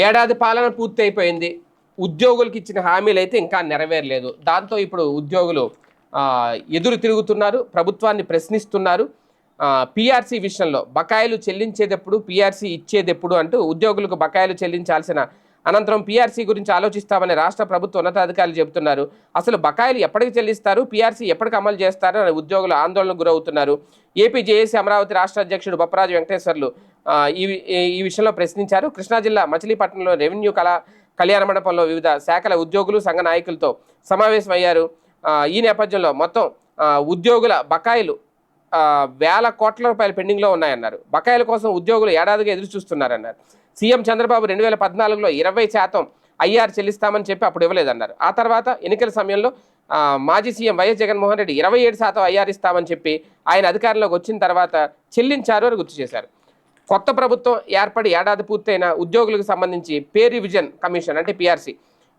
ఏడాది పాలన పూర్తి అయిపోయింది. ఉద్యోగులకు ఇచ్చిన హామీలు అయితే ఇంకా నెరవేరలేదు. దాంతో ఇప్పుడు ఉద్యోగులు ఎదురు తిరుగుతున్నారు, ప్రభుత్వాన్ని ప్రశ్నిస్తున్నారు. పీఆర్సీ విషయంలో బకాయిలు చెల్లించేటప్పుడు, పీఆర్సీ ఇచ్చేదెప్పుడు అంటూ ఉద్యోగులకు బకాయిలు చెల్లించాల్సిన అనంతరం పీఆర్సీ గురించి ఆలోచిస్తామని రాష్ట్ర ప్రభుత్వ ఉన్నతాధికారులు చెబుతున్నారు. అసలు బకాయిలు ఎప్పటికి చెల్లిస్తారు, పీఆర్సీ ఎప్పటికి అమలు చేస్తారు అని ఉద్యోగులు ఆందోళనకు గురవుతున్నారు. ఏపీ జేఏసీ అమరావతి రాష్ట్ర అధ్యక్షుడు బొప్పరాజు వెంకటేశ్వర్లు ఈ విషయంలో ప్రశ్నించారు. కృష్ణా జిల్లా మచిలీపట్నంలో రెవెన్యూ కళ్యాణ మండపంలో వివిధ శాఖల ఉద్యోగులు, సంఘ నాయకులతో సమావేశమయ్యారు. ఈ నేపథ్యంలో మొత్తం ఉద్యోగుల బకాయిలు వేల కోట్ల రూపాయలు పెండింగ్లో ఉన్నాయన్నారు. బకాయిల కోసం ఉద్యోగులు ఏడాదిగా ఎదురు చూస్తున్నారన్నారు. సీఎం చంద్రబాబు 2014లో 20% ఐఆర్ చెల్లిస్తామని చెప్పి అప్పుడు ఇవ్వలేదన్నారు. ఆ తర్వాత ఎన్నికల సమయంలో మాజీ CM YS Jaganmohan Reddy 27% IR ఇస్తామని చెప్పి ఆయన అధికారంలోకి వచ్చిన తర్వాత చెల్లించారు అని గుర్తు చేశారు. కొత్త ప్రభుత్వం ఏర్పడి ఏడాది పూర్తయిన ఉద్యోగులకు సంబంధించి పే రివిజన్ కమిషన్ అంటే పీఆర్సీ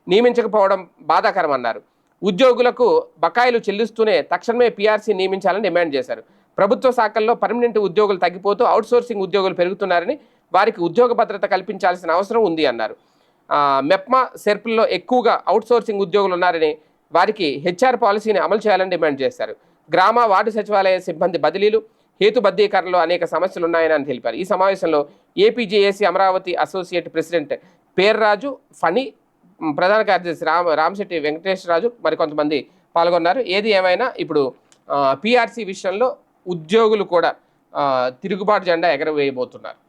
నియమించకపోవడం బాధాకరం అన్నారు. ఉద్యోగులకు బకాయిలు చెల్లిస్తూనే తక్షణమే పీఆర్సీ నియమించాలని డిమాండ్ చేశారు. ప్రభుత్వ శాఖల్లో పర్మనెంట్ ఉద్యోగులు తగ్గిపోతూ అవుట్సోర్సింగ్ ఉద్యోగులు పెరుగుతున్నారని, వారికి ఉద్యోగ భద్రత కల్పించాల్సిన అవసరం ఉంది అన్నారు. మెప్మా సెర్పుల్లో ఎక్కువగా అవుట్సోర్సింగ్ ఉద్యోగులు ఉన్నారని, వారికి హెచ్ఆర్ పాలసీని అమలు చేయాలని డిమాండ్ చేశారు. గ్రామ వార్డు సచివాలయ సిబ్బంది బదిలీలు, హేతుబద్ధీకరణలో అనేక సమస్యలు ఉన్నాయని తెలిపారు. ఈ సమావేశంలో APJAC Amaravati associate president Perraju, Phani, ప్రధాన కార్యదర్శి రామశెట్టి వెంకటేశ్వరరాజు మరికొంతమంది పాల్గొన్నారు. ఏది ఏమైనా ఇప్పుడు పీఆర్సీ విషయంలో ఉద్యోగులు కూడా తిరుగుబాటు జెండా ఎగరవేయబోతున్నారు.